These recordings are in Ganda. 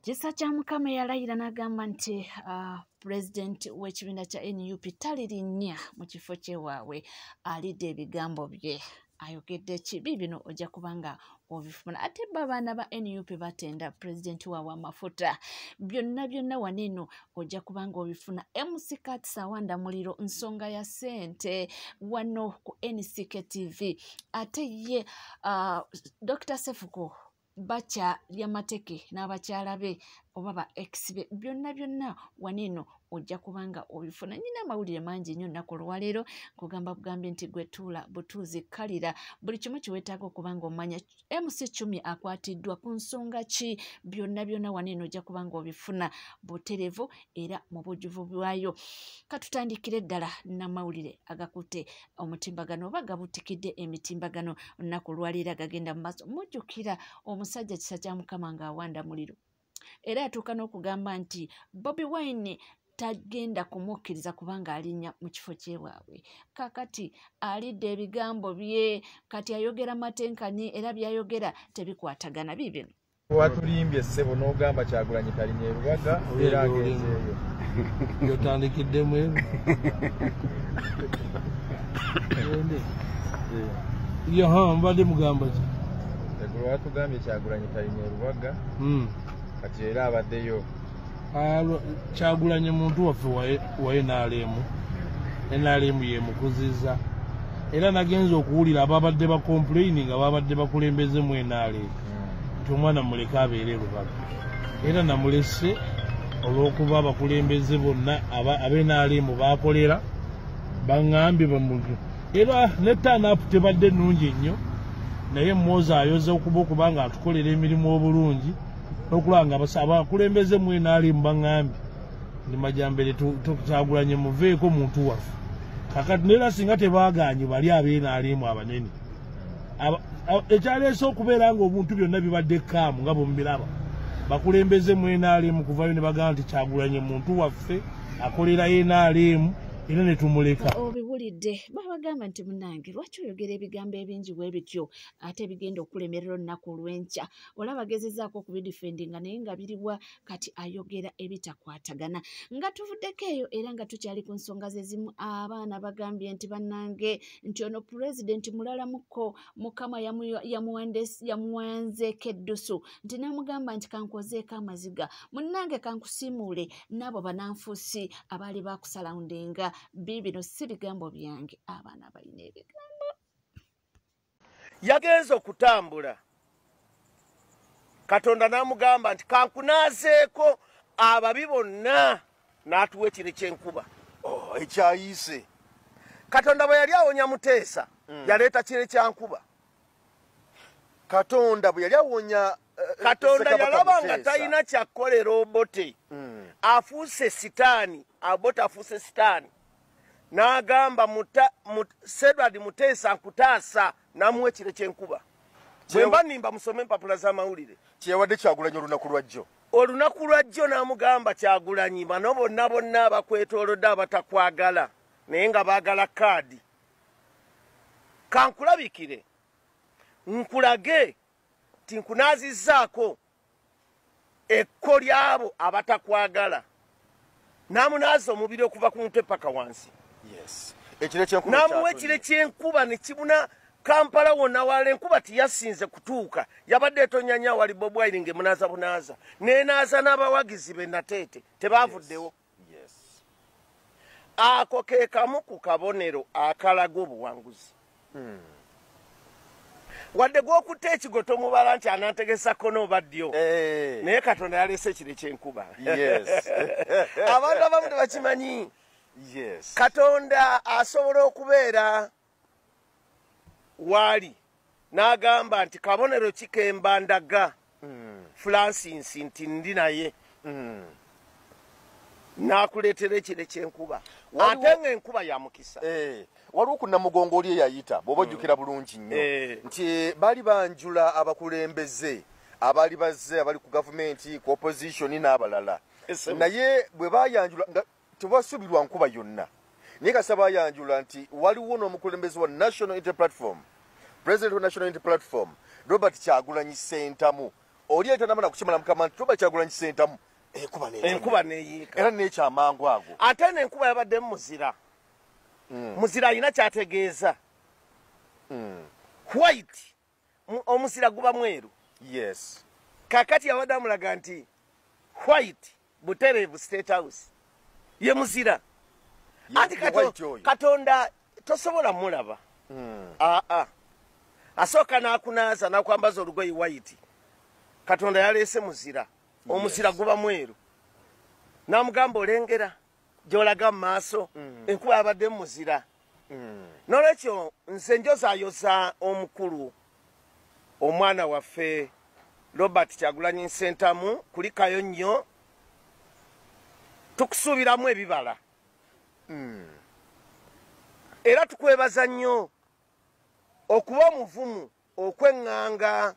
Kisa kya Mukama yalayira n'agamba nti President w'ekibiina kya NUP talirinnya mu kifo kyewaabwe alidde ebigambo bye. Ayogedde kibi bino ojja kubanga obifuna. Ate abaana ba NUP batenda President waabwe amafuta. Byonna waneno ojja kubanga obifuna. MC Katsa Wanda Muliro nsonga ya sente wano ku NCK TV. Ate ye Dr. Sefuko bacha lyamateke n'abakyala be oba ba exibe byonna waneno ojja kubanga obifuna. Nyina amawulire mangi nnyo nnaku olwaleero kugamba bugambi nti gwe tuula butuuzi kalira buli kimu kiweetaaga okubanga omanya MC10 akwatiddwa ku nsonga ki. Byonna waneno ojja kubanga obifuna buterevu era mu bujjuvu bwayo. Katutandikire ddala n'amawulire agakutte omutimbagano oba gabutikidde emitimbagano nnaku olwaleero agagenda mu maaso. Mujjukira omusajja Kisa kya Mukama nga Wanda Muliro era yatuuka n'okugamba nti Bobi Wine tagenda kumukkiriza kubanga alinnya mu kifo kyebwabwe. Kakati alidde ebigambo bye, kati ayogera matenkani era byayogera tebikwatagana bibino. Watulimbye ssebo n'ogamba Kyagulanyi talinnya Lubaga era agenzeeyo. Yotandikiddemu ebyo. Yaha mbadde mugamba ki? Eggulo watugambye Kyagulanyi talinnya Lubaga. Kati era abaddeyo. Kyagulanyi muntu waffe wa NRM yemukuziza era nagenza okuwulira ababadde ba complaining ababadde bakulembeze mu NRM nti omwana muleka abeere Lubaga era namulese olw'okuba abakulembeze bonna ab'NRM bakolera baŋŋambye bamuntu era ne turn-up tebadde nnungi nnyo naye Mwoza ayoze okubanga atukolera emirimu obulungi okulanga abakulembeze mu NRM baŋŋambye ndi Majambere Kyagulanyi muveeko muntu waffe. Kakati nera singa tebaaganye bali ab'NRM abanene ekyaleese okubeera nga obuntu byonna bibadde kaamu nga bwemubiraba bakulembeze mu NRM kuvayo ne bagamba nti Kyagulanyi muntu waffe akolera NRM era ne tumuleka. Obiwulidde babagamba nti munange lwaki oyogera ebigambo ebingi bwe bityo ate bigenda okulemerera olunaku olw'enkya. Olaba agezezaako okubidifendinga naye nga biriwa kati ayogera ebitakwatagana. Nga tuvuddeko eyo era nga tukyali ku nsonga ze zimu abaana bagambye nti bannange nti ono Pulezidenti mulala muko Mukama yamuwanzeeko eddusu nti namugamba nti kankozeeko amaziga munnange kankusimuule n'abo bananfuusi abaali bakusalawundinga. Bibino si bigambo byange abaana balina ebigambo. Yagenza okutambula Katonda n'amugamba nti kankunaazeeko ababi bonna n'atuwa ekire ky'enkuba. Ekyayise Katonda bwe yali awonya Muteesa yaleeta kire kya nkuba. Katonda bwe yali awonya Katonda yalaba nga talina kyakolera Obote afuuse sitaani Obote afuuse sitaani n'agamba Sedward Muteesa nkutaasa n'amuwa ekire ky'enkuba. Bwe mba nimba musome empapula z'amawulire kyeyawadde Kyagulanyi olunaku lwajjo. Olunaku lwajjo n'amugamba Kyagulanyi bano bonna abakwetoolodde abatakwagala naye nga baagala kaadi kankulabikire nkulage ti nkunaazizzaako ekko ly'abo abatakwagala n'amunaaza omubiri okuva ku mutwe paka wansi. N'amuwa ekire ky'enkuba ne kibuna Kampala wonna wala enkuba tiyasinze kutuuka yabadde etonyanya wali Bobi Wine ng'emunaaza bunaaza n'enaaza n'abawagizi be Nateete tebaavuddewo. Ako ke kamu ku kabonero akalaga obuwanguzi. Wadde gw'okutta ekigoto mubala nti anantegesako n'oba ddyo naye Katonda yaleese ekire ky'enkuba. Abantu abamu tebakimanyi. Katonda asobola okubeera waali n'agamba nti kabonero kikemba ndaga Francis nti ndi naye n'akuleetera ekire ky'enkuba ate ng'enkuba ya mukisa. Waliwo ku Namugongo oli eyayita bw'oba ojjukira bulungi nnyo nti baali banjula abakulembeze abaali bazze abali ku gavumenti ku opposition n'abalala naye bwe baayanjula nga tebasubirwa nkuba yonna naye kasa baayanjula nti waliwo n'omukulembeze wa National Unity Platform President wa National Unity Platform Robert Kyagulanyi Ssentamu oli etanamana kukimala mukama nti toba Kyagulanyi Ssentamu enkuba neyiika era n'ekyamangu ago ate n'enkuba yabadde muzira muzira alina kyategeeza white omuzira guba mweru yes kakati yabadde amulaga nti white butereevu State House ye muzira ati Katonda tosobola mulaba asooka n'akunaaza n'akwambaza olugoyi white Katonda yaleese muzira omuzira guba mweru n'amugamba olengera gy'olaga mu maaso enkuba yabadde muzira n'olwekyo nze njozaayoza omukulu omwana waffe Robert Kyagulanyi Ssentamu kulikayo nnyo tukusuubiramu ebibala era tukwebaza nnyo okuba omuvumu okweŋŋanga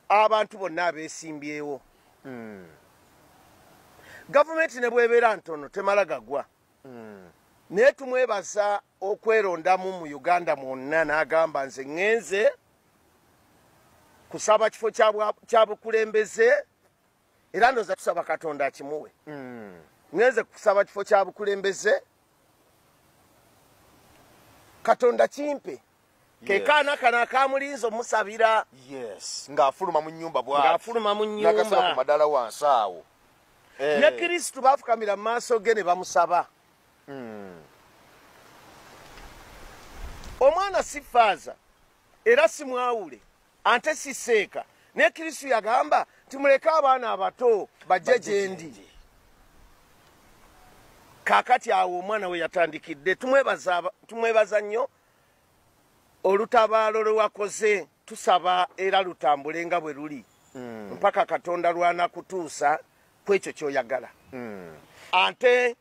abantu bonna abeesimbyewo gavumenti ne bw'ebeera ntono temala gagwa naye tumwebaza okwerondamu mu Uganda mwonna n'agamba nze ŋŋenze kusaba kifo kya bukulembeze era ndoza tusaba Katonda akimuwe ŋŋenze kusaba kifo kya bukulembeze Katonda kimpe kekaana kana akamulinza omusabira ng'afuluma mu nnyumba n'akasaba ku madala wansi awo ne Kristu baafukamira mu maaso ge ne bamusaba omwana si faaza era si mwawule ante si seeka naye Kristu yagamba timuleke abaana abato bajje gye ndi kaakati awo omwana we yatandikidde tumwebaza nnyo olutabaalo lwe wakoze tusaba era lutambule nga bwe luli mpaka Katonda lwanakutuusa ku ekyo ky'oyagala ate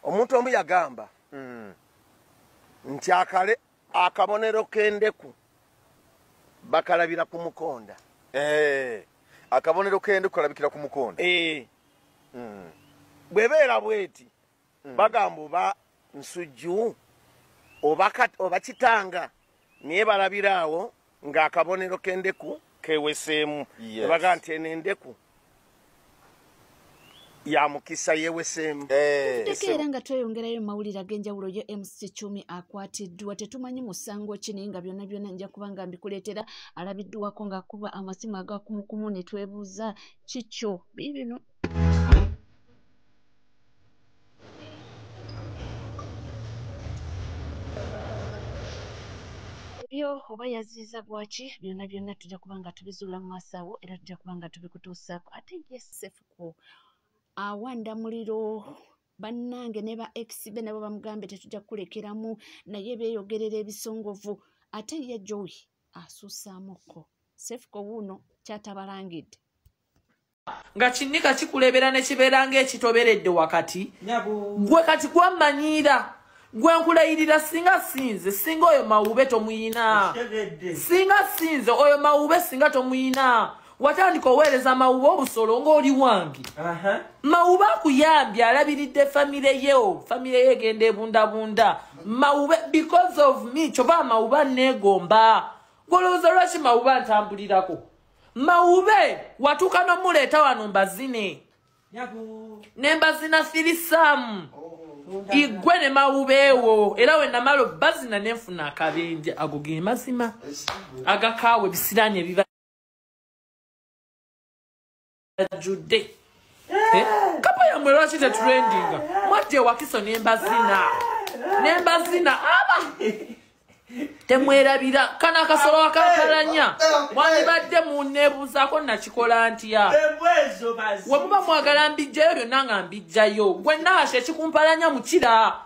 omuntu omu yagamba nti akabonero k'endeku bakalabira ku mukonda akabonero k'endeku kalabikira ku mukonda bwebeera bweti bagamba oba nsujju oba kitanga naye balabira awo ng'akabonero k'endeku keweseemu baga nti eno endeku ya mukisa yeweseemu era nga tweyongerayo mawulire ag'enjawulo yo MC Chumi akwatiddwa tetumanyi musango ki naye nga byonna byonna nja kuba nga mbikuleetera alabiddwako ng'akuba amasimu agakumukumu ne twebuuza kikyo bibino ebyo oba yaziiza bwaki byonna byonna tujja kuba nga tubizuula mu maaso awo era tujja kuba nga tubikutuusaako ate ye Sefuko awanda muliro bannange ne ba ex be nabo bamugambe tetujja kukulekeramu naye beeyogerera ebisongovu ate ye Joey asuusaamuko Sefuko wuuno kyatabalangidde nga kinnika kikulebera ne kibeera ng'ekitoberedde wakati gwe kati gwammanyiira gwe nkulayirira singa sinze singa oyo mawube tomuyina singa sinze oyo mawube singa tomuyina watandika oweereza mawube obusolo ng'oli wange mawube akuyambye alabiridde famire ye egenda ebundabunda mawube because of me kyova mawube aneegomba golowooza lwaki mawube antambulirako mawube watuuka n'omuleeta wano mbazine ne mbazina firisamu igwe ne mawubeewo era we namala bazina nenfuna akabenje ago ge mazima agakaawe bisirani ebiba judde kapa ya mwera chite trending mwate wakiso nembazina aba temwerabira kana akasolo akakalanya mwandibadde munneebuuzaako nakikola ntya we muba mwagala mbijjayo byonna nga mbijjayo gwe naashe ekikumpalanya mukira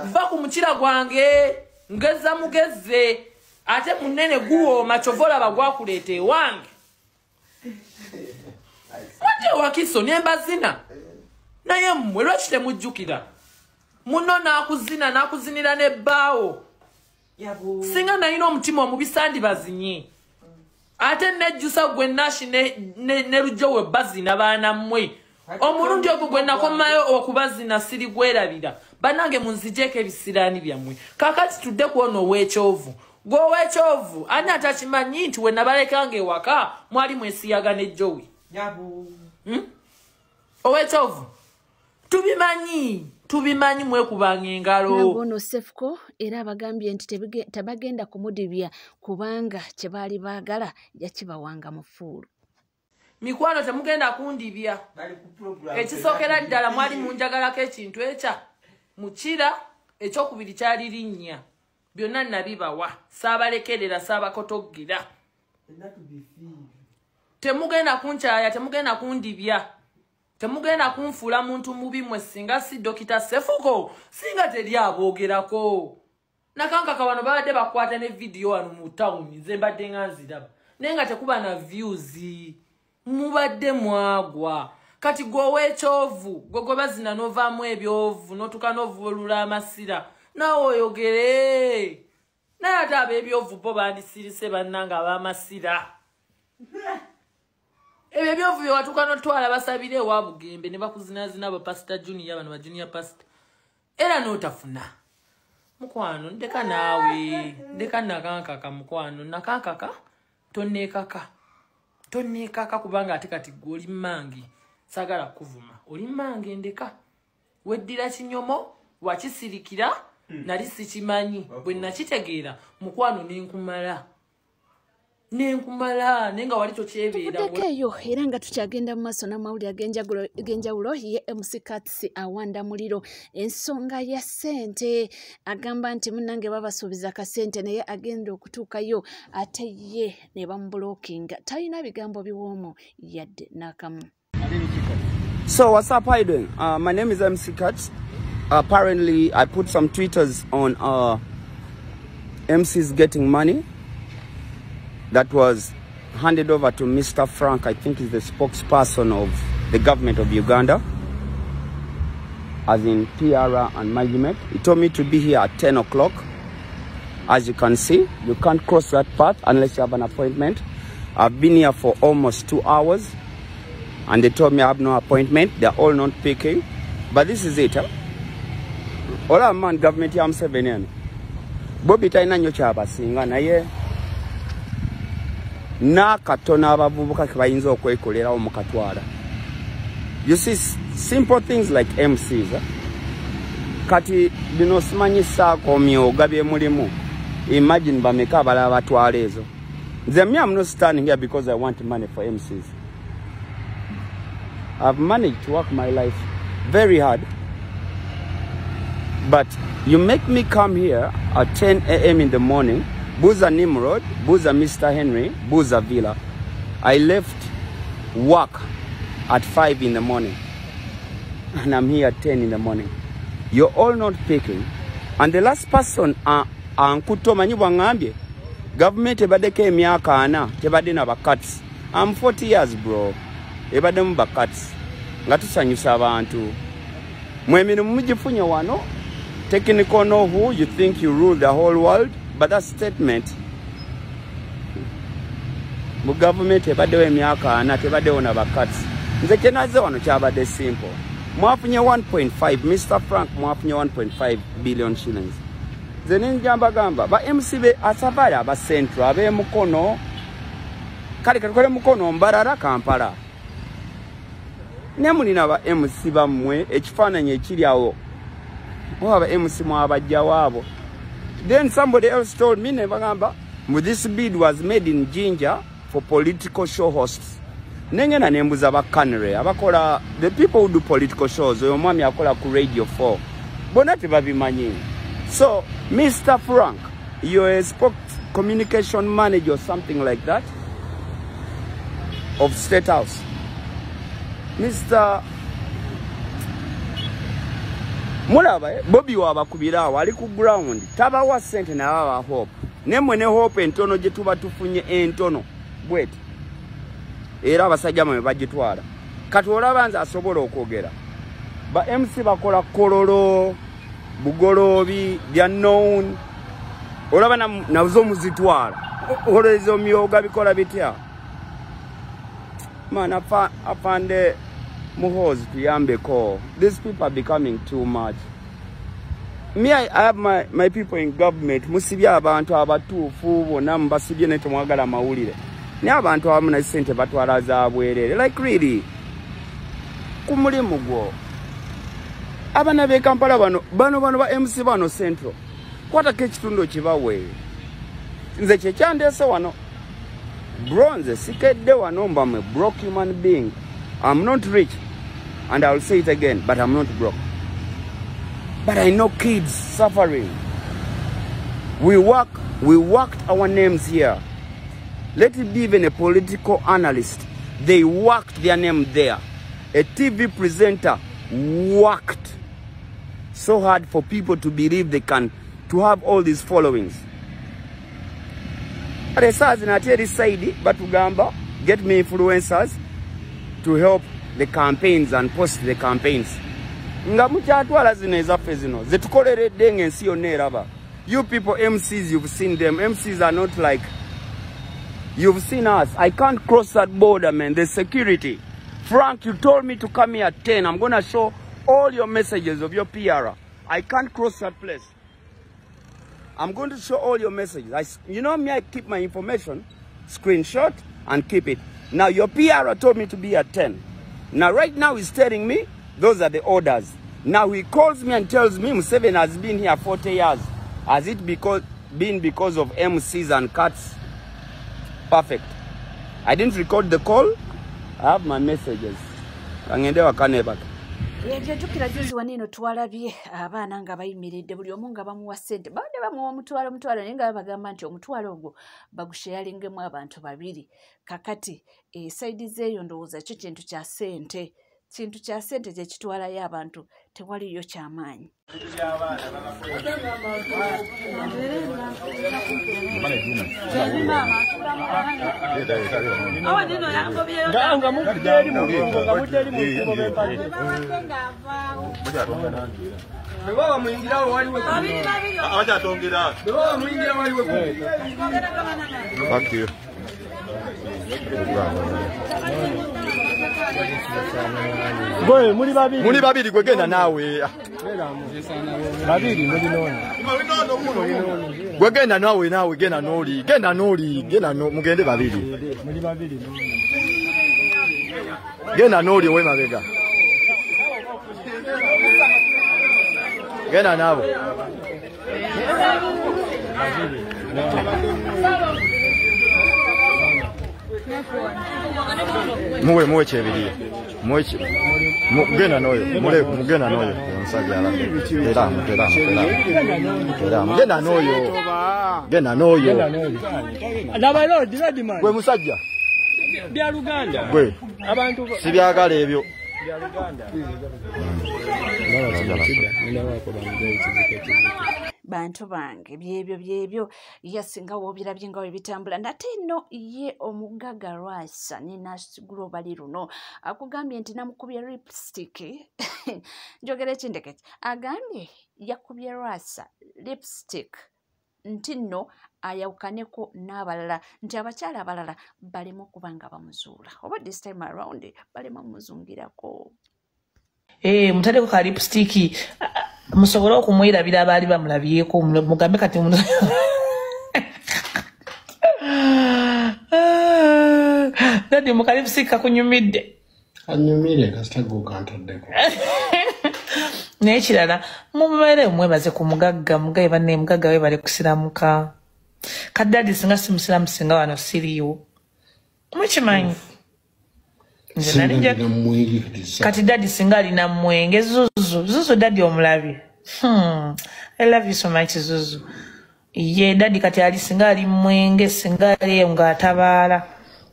va ku mukira gwange ngeza mugezze ate munene guwooma kyova olaba gwakuleeta ewange mwate wakiso nembazina naye mmwe lwaki temujjukira muno n'akuzinira n'ebbaawo singa nalina omutima omubi sandibazinye ate nejjusa gwe nashi ne lujjo we bazina baana mmwe omulundi ogwo gwe nakomayo okubazina siri gwerabira bannange munzijeeko ebisiraani byammwe kakati tudde kuona ow'ekyovu Gwowe Kyovu ani atakimanyi nti we nabalekanga ewaka mwali mwesiyaga ne Joey. Owe Kyovu tubimanyi mwekubanga engalo. Nabono Sefuko era abagambye nti tebagenda kumudibya kubanga kye baali baagala yakibawanga mu ffuulu. Mikwano temugenda kundibya. Ekisookera ddala mwali munjagalako ekintu ekya mukira ekyokubiri kyali linnya. Byonna nabibawa saabalekerera saabakotoggira. Temugenda kunkyaya, temugenda kundibya. Temugenda kunfuula muntu mubi mwe singa si Dr. Sefuko singa teri aboogerako. Nakankaka wano babadde bakwata ne video wano mu town ze mbadde nga nziraba. Naye nga tekuba na views. Mubadde mwagwa. Kati gwowe Kyovu gwe bazina novaamu ebyovu notuka novuulula amasira. Nawe oyogere. Naye ate ab'ebyovu bo bandisirise bannanga ab'amasira. Ebyo ebyovu bye watuuka n'otwala basabire ewa Bugembe ne bakuzinazina aba Pastor Junior bano ba Junior Pastor. Era n'otafuna. Mukwano ndeka naawe. Ndeka nakankaka mukwano. Nakankaka tonneekaka. Tonneekaka kubanga ate kati gwe oli mmange. Sagala kuvuma. Oli mmange ndeka. Weddira kinyomo wakisirikira nali sikimanyi. Bwe nakitegeera mukwano nenkumala. Nenga wali tokyebeera. Tutekeyo era nga tukyagenda mu maaso n'amawulire ag'enjawulo ye MC Katsi awanda muliro ensonga ya ssente agamba nti munnange babasuubiza kasente naye agenda okutuukayo ate ye ne bamubulookinga talina bigambo biwoomu yadde n'akamu. So what's up, how you doing? My name is MC Katz. Apparently I put some tweeters on MC's getting money that was handed over to Mr. Frank. I think he's the spokesperson of the government of Uganda, as in PR and management. He told me to be here at 10 o'clock. As you can see, you can't cross that path unless you have an appointment. I've been here for almost 2 hours, and they told me I have no appointment. They're all not picking. But this is it. Ola man government ya Museveni. Bobi taina nyo kyabasinga naye na katona abavubuka kibayinza okwekolerawo mu katwala. You see simple things like MCs. Kati bino simanyisaako myoga bye mulimu. Imagine bameka abalala batwala ezo. I'm not standing here because I want money for MCs. I've managed to work my life very hard. But you make me come here at 10 a.m. in the morning, Buza Nimrod, Buza Mr. Henry, Buza Villa. I left work at 5 in the morning. And I'm here at 10 in the morning. You're all not picking. And the last person, Ankuto Manibangambye, government ebadeke emyaka ana, tebade na bakats. I'm 40 years, bro. Ebade mu bakats. Nga tusanyusa abantu. Mweminu mujifunya wano. Technical know who you think you rule the whole world, but that statement mu government ebadewe emyaka ana tebadewo na bakats. Nze kenaze wano kyabadde simple. Mwafunye 1.5 Mr. Frank mwafunye 1.5 billion shillings. Nze ninjamba gamba ba MCB asabala aba central abe mukono kale kakole mukono mbarara Kampala. Nemulina ba MC bamwe ekifaananyi ekiri awo. Then somebody else told me, this bid was made in Jinja for political show hosts. The people who do political shows, Radio 4. So, Mr. Frank, you're a communication manager or something like that of State House. Mr. Mulaba Bobby wabakubira wali ku ground tabawa sente na baba hope nemwe ne hope entono gye tuba tufunye entono bwet era abasajja mwe bagitwala kati olabanza asobola okwogera ba MC bakola kololo bugolobi bya known olaba nazo muzitwala olezo myoga bikola bitya man afande Muhoz tuyambeko. These people are becoming too much. me, I have my people in government. Musibya abantu abatuufu bonna mbasibye ne temwagala mawulire. Ne abantu abamu na ssente batwala za bwerere. Like really. Ku mulimu gwo. Abana b'e Kampala bano ba MC bano Central. Kwatako ekitundu kibawe. Nze kyekyandeese wano. Bronze sikedde wano mba me broke human being. I'm not rich. And I'll say it again, but I'm not broke. But I know kids suffering. We worked our names here. Let it be even a political analyst. They worked their name there. A TV presenter worked so hard for people to believe they can, to have all these followings. But as I tell this side, but Uganda, get me influencers to help the campaigns and post the campaigns. Nga mukyatwala zino ezaffe zino zetukoleredde ng'ensi yonna eraba. You people MCs, you've seen them. MCs are not like, you've seen us. I can't cross that border, man. There's security. Frank, you told me to come here at 10. I'm going to show all your messages of your PR. I can't cross that place. I'm going to show all your messages. You know me, I keep my information, screenshot, and keep it. Now, your PR told me to be at 10. Now, right now, he's telling me, those are the orders. Now, he calls me and tells me, Museveni has been here 40 years. Has it been because of MCs and cuts? Perfect. I didn't record the call. I have my messages. Ebyo tukira juzi wanino twalabye abaana nga bayimiridde buli omu nga bamuwa ssente badde bamuwa omutwalo naye nga bagamba nti omutwalo ogwo bagusheyaringemu abantu babiri kakati esaidi zeeyo ndowooza kyo kintu kya ssente kye kitwalayo abantu tewaliyo kyamaanyi. Muli babiri gwegenda nawe. Babiri muli noni. Gwegenda nawe genda no mugende babiri. Muli babiri. Genda noli we mabega. Genda nabo. Muwe chebiri. Mugenda noyo. Mugenda noyo. Omusajja ala. Era. Mugenda noyo. Genda noyo. Laba lodi man. Gwe musajja. Bya Luganda. Gwe. Abantu sibyagala ebyo. Bya Luganda. Bantu bange byebyo yasinga wobirabye nga bitambula nate nno ye omugaga Rwasa ne Nash Global luno akugambye nti namukubye lipstick njogera ekindeketi agambye yakubye Rwasa lipstick nti nno ayawukaneko n'abalala nti abakyala abalala balemu kubanga bamuzuula oba this time around balema muzungirako. Mutadeko ka lipstick musobola okumwerabira abaali bamulabyeko mugambe kati Dadi muka lipstick kakunyumidde. Anyumire kasitago kantaddeko. N'ekirala mubeere mwebaze ku mugagga mugaye banne mugagga we bali kusiramuka. Kadadi singa simusiramu singa wano siriyo. Mukimanyi. Kati dadi singa alina mwenge Zuzu dadi omulabye. I love you so much Zuzu. Ye dadi kati ali singa ali mwenge singa ali nga atabaala.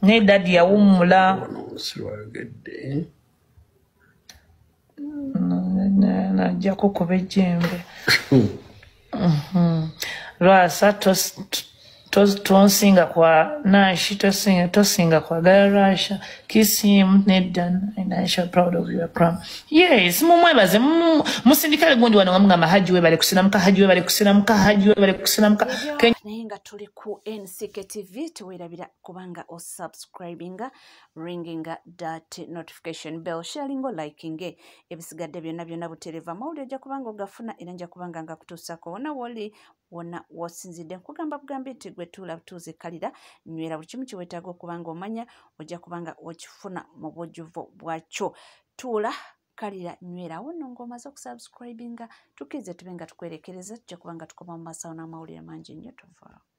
Ne dadi yawummula. Najja kukuba ejjembe. Lwasa tonsinga kwa Nash, tosinga kwa Garasha, kiss him, Nedan, and I shall proud of your prom. Yes, mumwebaze, musindikale gundi wano ngamugamba haji webale kusinamka, haji webale kusinamka, haji webale kusinamka. Naye nga tuli ku NCK TV tuwerabira kubanga o subscribinga, ringinga that notification bell, sharingo, likinge, ebisigadde byonna byonna butereva mawulire ojja kubanga ogafuna era nja kubanga nga kutuusako wona woli wona wasinzidde nkugamba bugambi nti gwe tuula butuuze kalira nywera buli kimu kiwetaaga okubanga omanya ojja kubanga okifuna mu bwojjuvu bwakyo. Tuula kalira nywera wono ng'omaze okusubscribinga tukize tube nga tukwerekereza tujja kubanga tukoma mu masaawo n'amawulire mangi nnyo tuvaawo.